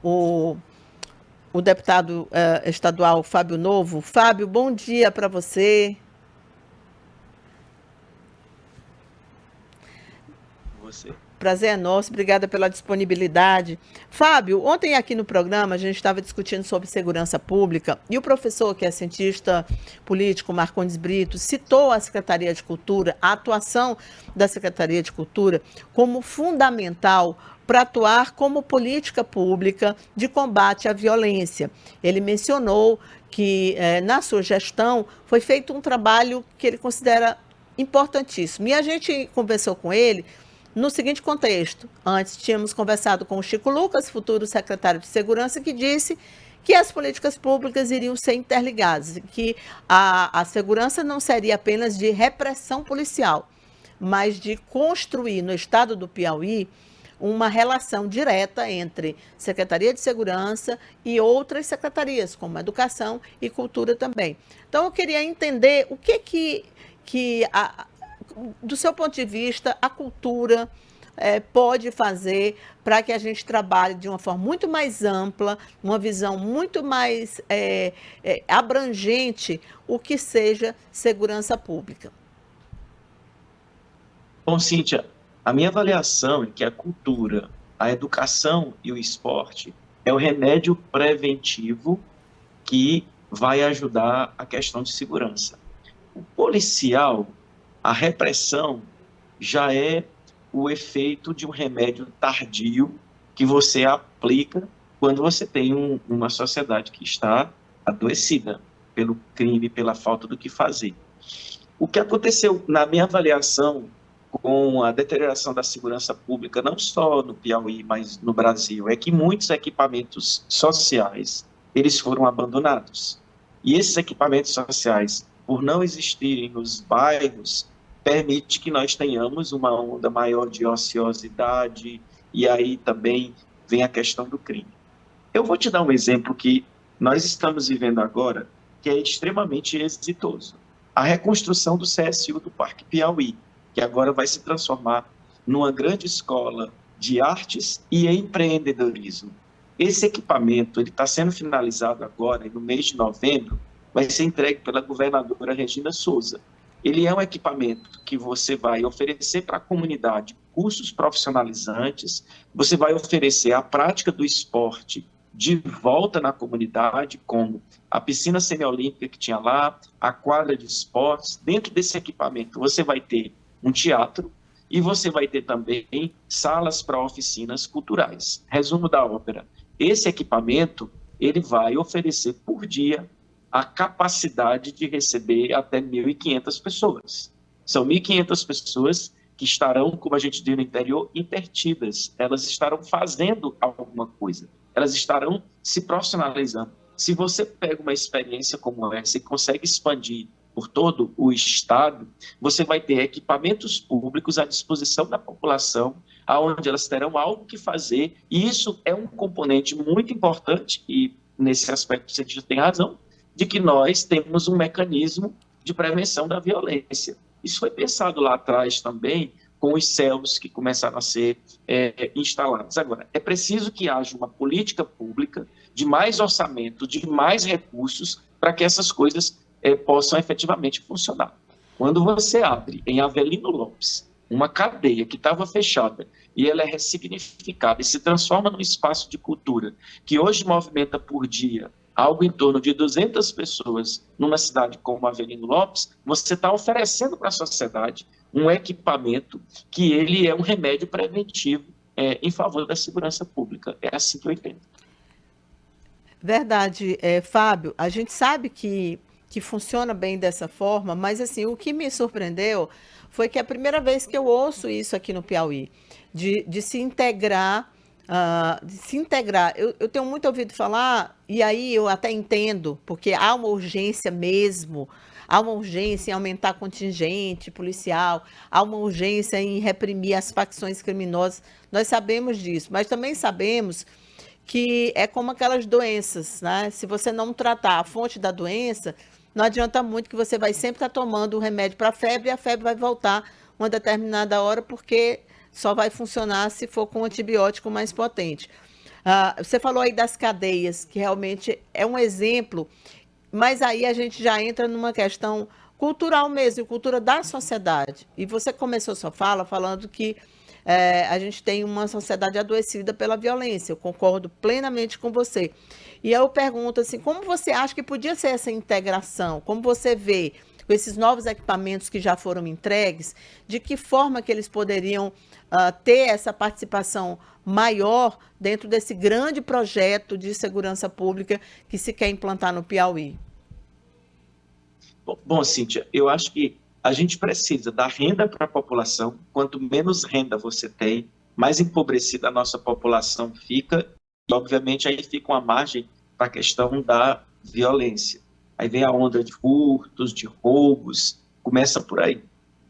o, o deputado estadual Fábio Novo. Fábio, bom dia para você. Você. Prazer é nosso, obrigada pela disponibilidade. Fábio, ontem aqui no programa a gente estava discutindo sobre segurança pública e o professor, que é cientista político, Marcondes Brito, citou a Secretaria de Cultura, a atuação da Secretaria de Cultura como fundamental para atuar como política pública de combate à violência. Ele mencionou que na sua gestão foi feito um trabalho que ele considera importantíssimo. E a gente conversou com ele no seguinte contexto: antes tínhamos conversado com o Chico Lucas, futuro secretário de Segurança, que disse que as políticas públicas iriam ser interligadas, que a segurança não seria apenas de repressão policial, mas de construir no estado do Piauí uma relação direta entre Secretaria de Segurança e outras secretarias, como Educação e Cultura também. Então, eu queria entender o que do seu ponto de vista, a cultura pode fazer para que a gente trabalhe de uma forma muito mais ampla, uma visão muito mais abrangente, o que seja segurança pública. Bom, Cíntia, a minha avaliação é que a cultura, a educação e o esporte é o remédio preventivo que vai ajudar a questão de segurança. O policial, a repressão, já é o efeito de um remédio tardio que você aplica quando você tem uma sociedade que está adoecida pelo crime, pela falta do que fazer. O que aconteceu, na minha avaliação, com a deterioração da segurança pública, não só no Piauí, mas no Brasil, é que muitos equipamentos sociais, eles foram abandonados. E esses equipamentos sociais, por não existirem nos bairros, permite que nós tenhamos uma onda maior de ociosidade, e aí também vem a questão do crime. Eu vou te dar um exemplo que nós estamos vivendo agora, que é extremamente exitoso. A reconstrução do CSU do Parque Piauí, que agora vai se transformar numa grande escola de artes e empreendedorismo. Esse equipamento ele está sendo finalizado agora, e no mês de novembro, vai ser entregue pela governadora Regina Souza. Ele é um equipamento que você vai oferecer para a comunidade cursos profissionalizantes, você vai oferecer a prática do esporte de volta na comunidade, como a piscina semiolímpica que tinha lá, a quadra de esportes. Dentro desse equipamento, você vai ter um teatro e você vai ter também salas para oficinas culturais. Resumo da ópera. Esse equipamento, ele vai oferecer por dia a capacidade de receber até 1.500 pessoas. São 1.500 pessoas que estarão, como a gente diz no interior, intertidas. Elas estarão fazendo alguma coisa. Elas estarão se profissionalizando. Se você pega uma experiência como essa e consegue expandir por todo o Estado, você vai ter equipamentos públicos à disposição da população, aonde elas terão algo que fazer, e isso é um componente muito importante, e nesse aspecto você tem razão, de que nós temos um mecanismo de prevenção da violência. Isso foi pensado lá atrás também, com os céus que começaram a ser instalados. Agora, é preciso que haja uma política pública de mais orçamento, de mais recursos, para que essas coisas possam efetivamente funcionar. Quando você abre em Avelino Lopes uma cadeia que estava fechada e ela é ressignificada e se transforma num espaço de cultura que hoje movimenta por dia algo em torno de 200 pessoas numa cidade como Avelino Lopes, você está oferecendo para a sociedade um equipamento que ele é um remédio preventivo em favor da segurança pública. É assim que eu entendo. Verdade, Fábio, a gente sabe que funciona bem dessa forma, mas assim, o que me surpreendeu foi que é a primeira vez que eu ouço isso aqui no Piauí, de se integrar, de se integrar. Eu tenho muito ouvido falar, e aí eu até entendo, porque há uma urgência mesmo, há uma urgência em aumentar contingente policial, há uma urgência em reprimir as facções criminosas. Nós sabemos disso, mas também sabemos que é como aquelas doenças, né? Se você não tratar a fonte da doença, não adianta muito que você vai sempre estar tomando o remédio para a febre e a febre vai voltar uma determinada hora porque só vai funcionar se for com um antibiótico mais potente. Você falou aí das cadeias, que realmente é um exemplo, mas aí a gente já entra numa questão cultural mesmo, cultura da sociedade. E você começou sua fala falando que a gente tem uma sociedade adoecida pela violência. Eu concordo plenamente com você. E eu pergunto assim, como você acha que podia ser essa integração? Como você vê com esses novos equipamentos que já foram entregues, de que forma que eles poderiam ter essa participação maior dentro desse grande projeto de segurança pública que se quer implantar no Piauí? Bom, Cíntia, eu acho que a gente precisa dar renda para a população. Quanto menos renda você tem, mais empobrecida a nossa população fica. E, obviamente, aí fica uma margem para a questão da violência. Aí vem a onda de furtos, de roubos, começa por aí.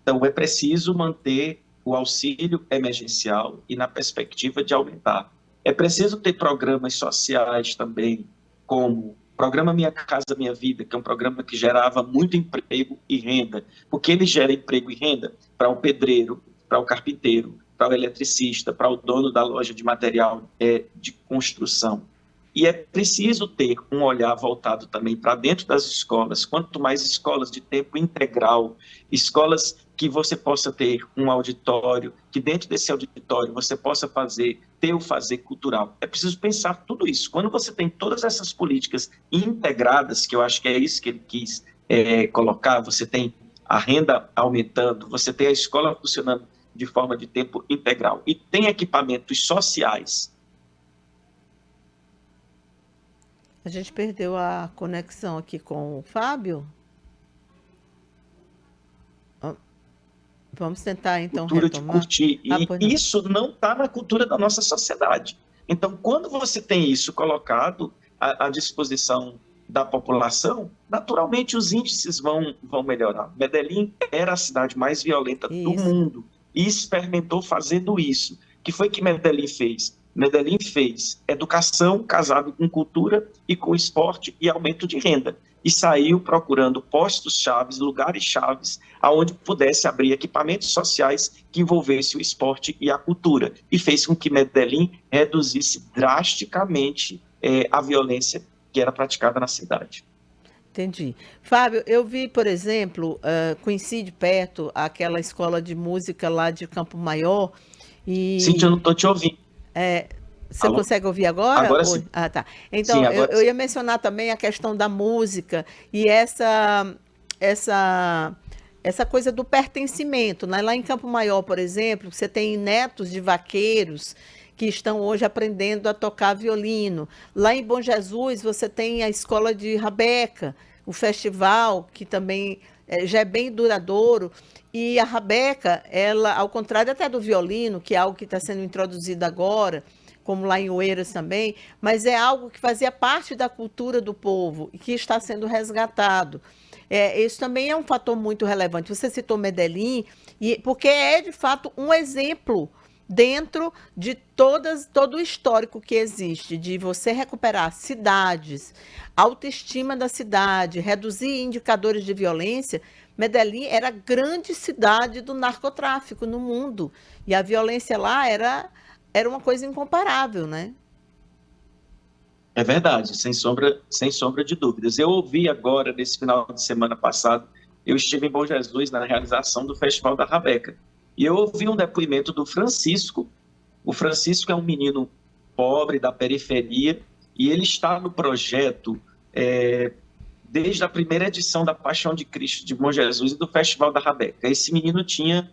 Então, é preciso manter o auxílio emergencial e na perspectiva de aumentar. É preciso ter programas sociais também, como o Programa Minha Casa Minha Vida, que é um programa que gerava muito emprego e renda, porque ele gera emprego e renda para o pedreiro, para o carpinteiro, para o eletricista, para o dono da loja de material de construção. E é preciso ter um olhar voltado também para dentro das escolas, quanto mais escolas de tempo integral, escolas que você possa ter um auditório, que dentro desse auditório você possa ter o fazer cultural. É preciso pensar tudo isso. Quando você tem todas essas políticas integradas, que eu acho que é isso que ele quis colocar, você tem a renda aumentando, você tem a escola funcionando de forma de tempo integral e tem equipamentos sociais. A gente perdeu a conexão aqui com o Fábio. Vamos tentar então Cultura de retomar. curtir. E Pois não. isso não está na cultura da nossa sociedade. Então, quando você tem isso colocado à disposição da população, naturalmente os índices vão melhorar. Medellín era a cidade mais violenta do Isso. mundo e experimentou fazendo isso. O que foi que Medellín fez? Medellín fez educação casado com cultura e com esporte e aumento de renda. E saiu procurando postos chaves, lugares chaves, aonde pudesse abrir equipamentos sociais que envolvessem o esporte e a cultura. E fez com que Medellín reduzisse drasticamente a violência que era praticada na cidade. Entendi. Fábio, eu vi, por exemplo, conheci de perto aquela escola de música lá de Campo Maior Cíntia, eu e não estou te ouvindo. você Alô? consegue ouvir agora? Agora sim. Ah, tá. Sim, Então, eu, agora eu sim. ia mencionar também a questão da música e essa coisa do pertencimento, né? Lá em Campo Maior, por exemplo, você tem netos de vaqueiros que estão hoje aprendendo a tocar violino. Lá em Bom Jesus, você tem a escola de Rabeca, o festival, que também já é bem duradouro. E a Rabeca, ela, ao contrário até do violino, que é algo que está sendo introduzido agora, como lá em Oeiras também, mas é algo que fazia parte da cultura do povo e que está sendo resgatado. Isso também é um fator muito relevante. Você citou Medellín, porque é de fato um exemplo dentro de todo o histórico que existe, de você recuperar cidades, autoestima da cidade, reduzir indicadores de violência. Medellín era a grande cidade do narcotráfico no mundo. E a violência lá era uma coisa incomparável, né? É verdade, sem sombra de dúvidas. Eu ouvi agora, nesse final de semana passado, eu estive em Bom Jesus na realização do Festival da Rabeca. E eu ouvi um depoimento do Francisco. O Francisco é um menino pobre da periferia e ele está no projeto desde a primeira edição da Paixão de Cristo de Bom Jesus e do Festival da Rabeca. Esse menino tinha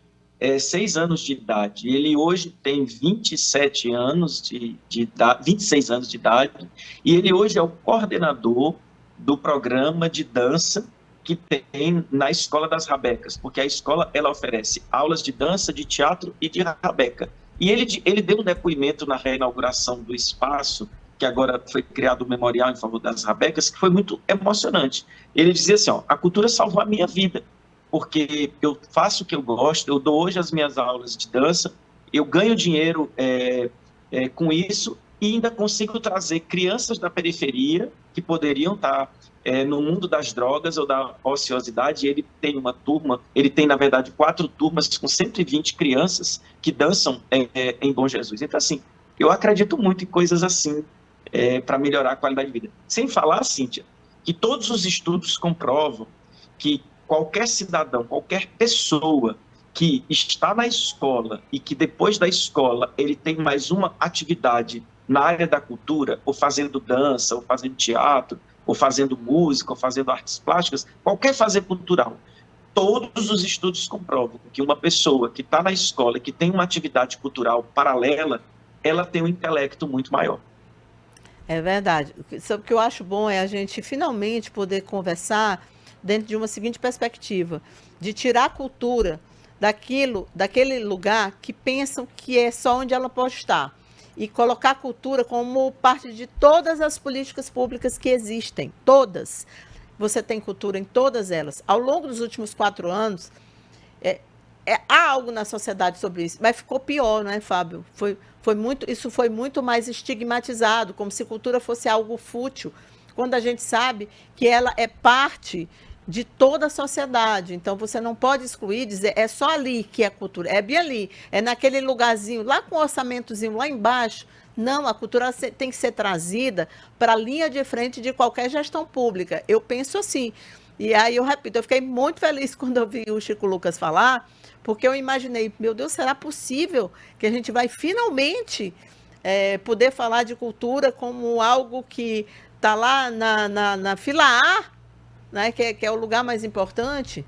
6 anos de idade. Ele hoje tem 27 anos de idade, 26 anos de idade, e ele hoje é o coordenador do programa de dança que tem na Escola das Rabecas, porque a escola ela oferece aulas de dança, de teatro e de rabeca. E ele deu um depoimento na reinauguração do espaço, que agora foi criado o memorial em favor das rabecas, que foi muito emocionante. Ele dizia assim, a cultura salvou a minha vida, porque eu faço o que eu gosto, eu dou hoje as minhas aulas de dança, eu ganho dinheiro com isso e ainda consigo trazer crianças da periferia que poderiam estar no mundo das drogas ou da ociosidade. Ele tem uma turma, ele tem, na verdade, 4 turmas com 120 crianças que dançam em Bom Jesus. Então, assim, Eu acredito muito em coisas assim, para melhorar a qualidade de vida. Sem falar, Cíntia, que todos os estudos comprovam que qualquer cidadão, qualquer pessoa que está na escola e que depois da escola ele tem mais uma atividade na área da cultura, ou fazendo dança, ou fazendo teatro, ou fazendo música, ou fazendo artes plásticas, qualquer fazer cultural, todos os estudos comprovam que uma pessoa que está na escola, que tem uma atividade cultural paralela, ela tem um intelecto muito maior. É verdade. O que eu acho bom é a gente finalmente poder conversar dentro de uma seguinte perspectiva, de tirar a cultura daquele lugar que pensam que é só onde ela pode estar, e colocar a cultura como parte de todas as políticas públicas que existem, todas. Você tem cultura em todas elas. Ao longo dos últimos 4 anos, há algo na sociedade sobre isso, mas ficou pior, não é, Fábio? Isso foi muito mais estigmatizado, como se cultura fosse algo fútil, quando a gente sabe que ela é parte de toda a sociedade. Então, você não pode excluir, dizer, é só ali que é cultura, é bem ali, é naquele lugarzinho, lá com o orçamentozinho lá embaixo. Não, a cultura tem que ser trazida para a linha de frente de qualquer gestão pública. Eu penso assim. E aí eu repito, eu fiquei muito feliz quando eu vi o Chico Lucas falar, porque eu imaginei, meu Deus, será possível que a gente vai finalmente poder falar de cultura como algo que está lá na fila A, né, que é o lugar mais importante?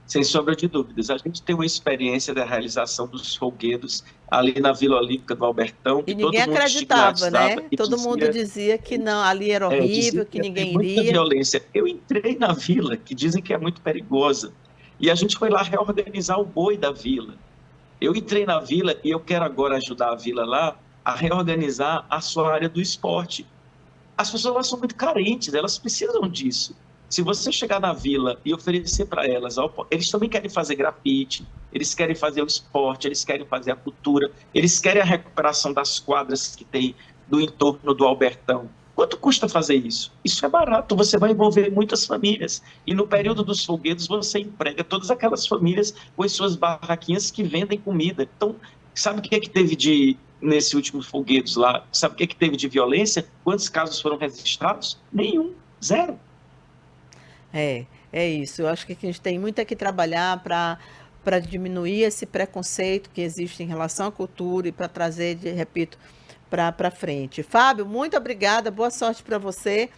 Sem sombra de dúvidas. A gente tem uma experiência da realização dos folguedos ali na Vila Olímpica do Albertão, E que ninguém todo mundo acreditava, estigmatizava né? e Todo mundo dizia que não, ali era dizia horrível, que que ia ter ninguém muita iria. violência. Eu entrei na vila, que dizem que é muito perigosa, e a gente foi lá reorganizar o boi da vila. Eu entrei na vila e eu quero agora ajudar a vila lá a reorganizar a sua área do esporte. As pessoas lá são muito carentes, elas precisam disso. Se você chegar na vila e oferecer para elas, eles também querem fazer grafite, eles querem fazer o esporte, eles querem fazer a cultura, eles querem a recuperação das quadras que tem do entorno do Albertão. Quanto custa fazer isso? Isso é barato, você vai envolver muitas famílias. E no período dos folguedos, você emprega todas aquelas famílias com as suas barraquinhas que vendem comida. Então, sabe o que é que teve nesse último folguedos lá? Sabe o que é que teve de violência? Quantos casos foram registrados? Nenhum, zero. É isso. Eu acho que a gente tem muito que trabalhar para diminuir esse preconceito que existe em relação à cultura e para trazer, repito, para frente. Fábio, muito obrigada, boa sorte para você.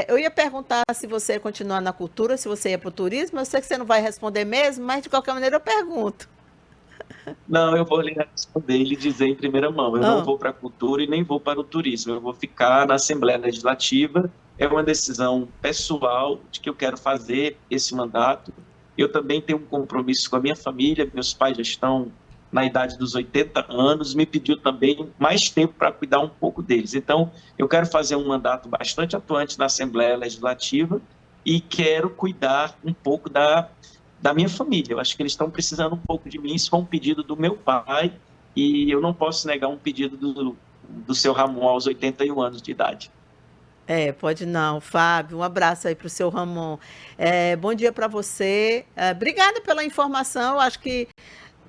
Eu ia perguntar se você ia continuar na cultura, se você ia para o turismo, eu sei que você não vai responder mesmo, mas de qualquer maneira eu pergunto. Não, eu vou lhe responder e lhe dizer em primeira mão. Eu não Ah, vou para a cultura e nem vou para o turismo. Eu vou ficar na Assembleia Legislativa. É uma decisão pessoal de que eu quero fazer esse mandato. Eu também tenho um compromisso com a minha família. Meus pais já estão na idade dos 80 anos. Me pediu também mais tempo para cuidar um pouco deles. Então, eu quero fazer um mandato bastante atuante na Assembleia Legislativa e quero cuidar um pouco da minha família. Eu acho que eles estão precisando um pouco de mim. Isso foi um pedido do meu pai e eu não posso negar um pedido do seu Ramon aos 81 anos de idade. pode não, Fábio. Um abraço aí para o seu Ramon. Bom dia para você. Obrigada pela informação. Eu acho que,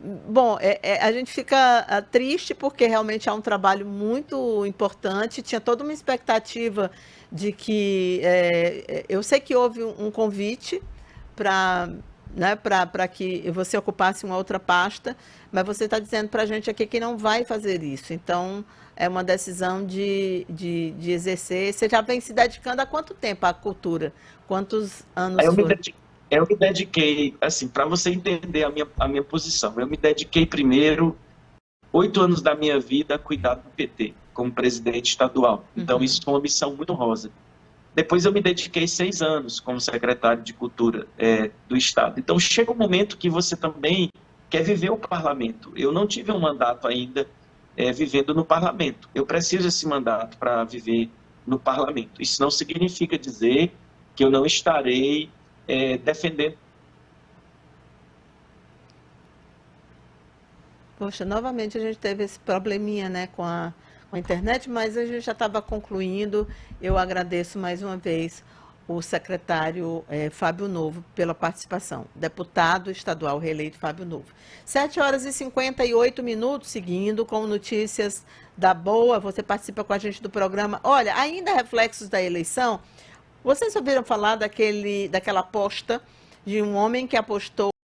bom, a gente fica triste porque realmente é um trabalho muito importante. Tinha toda uma expectativa de que eu sei que houve um convite para, né, para que você ocupasse uma outra pasta, mas você está dizendo para a gente aqui que não vai fazer isso. Então, é uma decisão de exercer. Você já vem se dedicando há quanto tempo à cultura? Quantos Aí anos foram? eu me dediquei, assim, para você entender a minha posição, eu me dediquei primeiro 8 anos da minha vida a cuidar do PT, como presidente estadual. Então, Uhum. isso foi uma missão muito honrosa. Depois eu me dediquei 6 anos como secretário de Cultura do Estado. Então chega um momento que você também quer viver o parlamento. Eu não tive um mandato ainda vivendo no parlamento. Eu preciso desse mandato para viver no parlamento. Isso não significa dizer que eu não estarei defendendo. Poxa, novamente a gente teve esse probleminha, né, com a internet, mas a gente já estava concluindo. Eu agradeço mais uma vez. o secretário Fábio Novo pela participação. Deputado estadual reeleito Fábio Novo. 7h58, seguindo com notícias da boa. Você participa com a gente do programa. Olha, ainda reflexos da eleição. Vocês ouviram falar daquela aposta de um homem que apostou